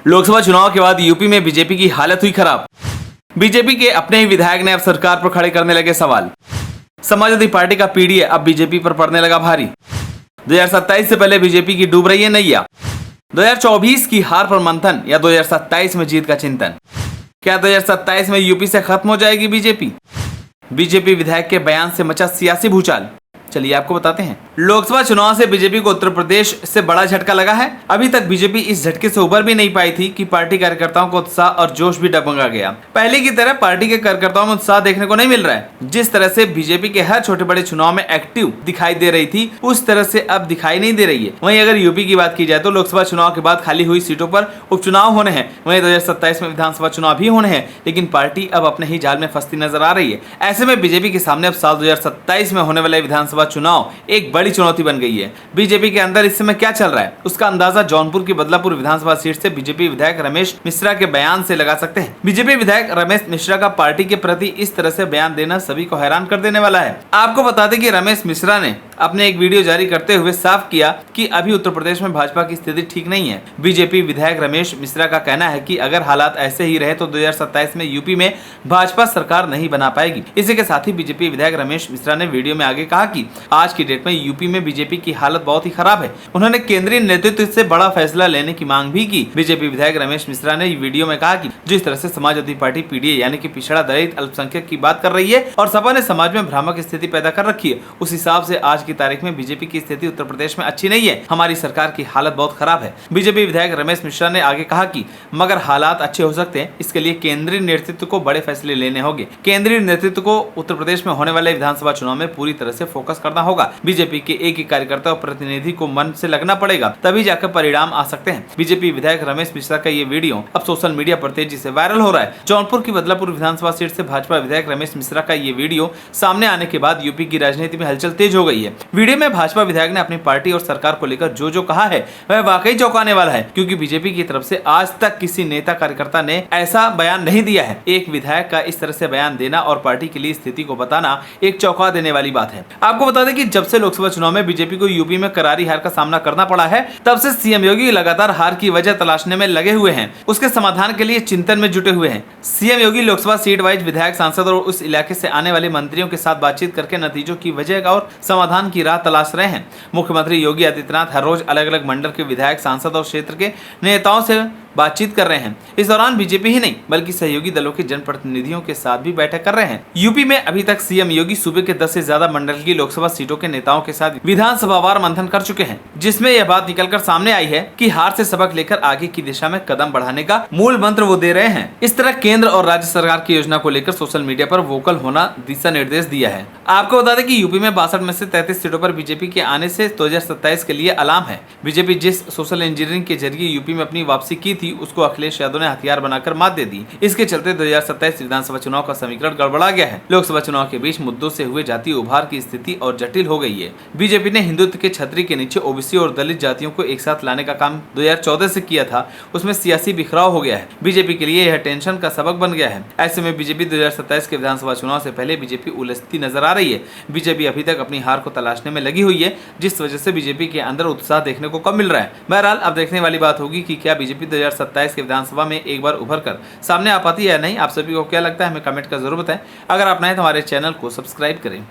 लोकसभा चुनाव के बाद यूपी में बीजेपी की हालत हुई खराब। बीजेपी के अपने ही विधायक ने अब सरकार पर खड़े करने लगे सवाल। समाजवादी पार्टी का पीडीए अब बीजेपी पर पड़ने लगा भारी। 2027 से पहले बीजेपी की डूब रही है नैया। 2024 की हार पर मंथन या 2027 में जीत का चिंतन। क्या 2027 में यूपी से खत्म हो जाएगी बीजेपी? बीजेपी विधायक के बयान से मचा सियासी भूचाल। चलिए आपको बताते हैं। लोकसभा चुनाव से बीजेपी को उत्तर प्रदेश से बड़ा झटका लगा है। अभी तक बीजेपी इस झटके से उबर भी नहीं पाई थी कि पार्टी कार्यकर्ताओं को उत्साह और जोश भी डगमगा गया। पहले की तरह पार्टी के कार्यकर्ताओं में उत्साह देखने को नहीं मिल रहा है। जिस तरह से बीजेपी के हर छोटे बड़े चुनाव में एक्टिव दिखाई दे रही थी, उस तरह से अब दिखाई नहीं दे रही है। वहीं अगर यूपी की बात की जाए तो लोकसभा चुनाव के बाद खाली हुई सीटों पर उपचुनाव होने हैं। वहीं 2027 में विधानसभा चुनाव भी होने हैं, लेकिन पार्टी अब अपने ही जाल में फंसती नजर आ रही है। ऐसे में बीजेपी के सामने अब साल 2027 में होने वाले विधानसभा चुनाव एक बड़ी चुनौती बन गई है। बीजेपी के अंदर इस समय क्या चल रहा है, उसका अंदाजा जौनपुर की बदलापुर विधानसभा सीट से बीजेपी विधायक रमेश मिश्रा के बयान से लगा सकते हैं। बीजेपी विधायक रमेश मिश्रा का पार्टी के प्रति इस तरह से बयान देना सभी को हैरान कर देने वाला है। आपको बता दें कि रमेश मिश्रा ने अपने एक वीडियो जारी करते हुए साफ किया कि अभी उत्तर प्रदेश में भाजपा की स्थिति ठीक नहीं है। बीजेपी विधायक रमेश मिश्रा का कहना है कि अगर हालात ऐसे ही रहे तो 2027 में यूपी में भाजपा सरकार नहीं बना पाएगी। इसी के साथ ही बीजेपी विधायक रमेश मिश्रा ने वीडियो में आगे कहा कि आज की डेट में यूपी में बीजेपी की हालत बहुत ही खराब है। उन्होंने केंद्रीय नेतृत्व से बड़ा फैसला लेने की मांग भी की। बीजेपी विधायक रमेश मिश्रा ने वीडियो में कहा कि जिस तरह से समाजवादी पार्टी पीडीए यानी कि पिछड़ा दलित अल्पसंख्यक की बात कर रही है और सपा ने समाज में भ्रामक स्थिति पैदा कर रखी है, उस हिसाब से आज की तारीख में बीजेपी की स्थिति उत्तर प्रदेश में अच्छी नहीं है। हमारी सरकार की हालत बहुत खराब है। बीजेपी विधायक रमेश मिश्रा ने आगे कहा कि मगर हालात अच्छे हो सकते हैं, इसके लिए केंद्रीय नेतृत्व को बड़े फैसले लेने होंगे। केंद्रीय नेतृत्व को उत्तर प्रदेश में होने वाले विधानसभा चुनाव में पूरी तरह से फोकस करना होगा। बीजेपी के एक ही कार्यकर्ता और प्रतिनिधि को मन से लगना पड़ेगा, तभी जाकर परिणाम आ सकते हैं। बीजेपी विधायक रमेश मिश्रा का ये वीडियो अब सोशल मीडिया पर तेजी से वायरल हो रहा है। जौनपुर की बदलापुर विधानसभा सीट से भाजपा विधायक रमेश मिश्रा का ये वीडियो सामने आने के बाद यूपी की राजनीति में हलचल तेज हो गई है। वीडियो में भाजपा विधायक ने अपनी पार्टी और सरकार को लेकर जो कहा है वह वाकई चौंकाने वाला है, क्योंकि बीजेपी की तरफ से आज तक किसी नेता कार्यकर्ता ने ऐसा बयान नहीं दिया है। एक विधायक का इस तरह से बयान देना और पार्टी के लिए स्थिति को बताना एक चौंका देने वाली बात है। आपको बता दें कि जब से लोकसभा चुनाव में बीजेपी को यूपी में करारी हार का सामना करना पड़ा है, तब से सीएम योगी लगातार हार की वजह तलाशने में लगे हुए हैं। उसके समाधान के लिए चिंतन में जुटे हुए हैं। सीएम योगी लोकसभा सीट वाइज विधायक, सांसद और उस इलाके से आने वाले मंत्रियों के साथ बातचीत करके नतीजों की वजह और समाधान की राह तलाश रहे हैं। मुख्यमंत्री योगी आदित्यनाथ हर रोज अलग अलग मंडल के विधायक, सांसद और क्षेत्र के नेताओं से बातचीत कर रहे हैं। इस दौरान बीजेपी ही नहीं बल्कि सहयोगी दलों के जनप्रतिनिधियों के साथ भी बैठक कर रहे हैं। यूपी में अभी तक सीएम योगी सूबे के 10 से ज्यादा मंडल की लोकसभा सीटों के नेताओं के साथ विधानसभावार मंथन कर चुके हैं, जिसमें यह बात निकलकर सामने आई है कि हार से सबक लेकर आगे की दिशा में कदम बढ़ाने का मूल मंत्र वो दे रहे हैं। इस तरह केंद्र और राज्य सरकार की योजना को लेकर सोशल मीडिया पर वोकल होना दिशा निर्देश दिया है। आपको बता दें कि यूपी में 62 में से 33 सीटों पर बीजेपी के आने से 2027 के लिए अलार्म है। बीजेपी जिस सोशल इंजीनियरिंग के जरिए यूपी में अपनी वापसी की थी, उसको अखिलेश यादव ने हथियार बनाकर मात दे दी। इसके चलते 2027 विधानसभा चुनाव का समीकरण गड़बड़ा गया है। लोकसभा चुनाव के बीच मुद्दों से हुए जातीय उभार की स्थिति और जटिल हो गई है। बीजेपी ने हिंदुत्व के छतरी के नीचे ओबीसी और दलित जातियों को एक साथ लाने का काम 2014 से किया था, उसमें सियासी बिखराव हो गया है। बीजेपी के लिए यह टेंशन का सबक बन गया है। ऐसे में बीजेपी 2027 के विधानसभा चुनाव से पहले बीजेपी उलझती नजर आ रही है। बीजेपी अभी तक अपनी हार को तलाशने में लगी हुई है, जिस वजह से बीजेपी के अंदर उत्साह देखने को कम मिल रहा है। बहरहाल अब देखने वाली बात होगी कि क्या बीजेपी 2027 के विधानसभा में एक बार उभर कर सामने आ पाती है या नहीं। आप सभी को क्या लगता है हमें कमेंट कर जरूर बताएं। अगर आप नए तो हमारे चैनल को सब्सक्राइब करें।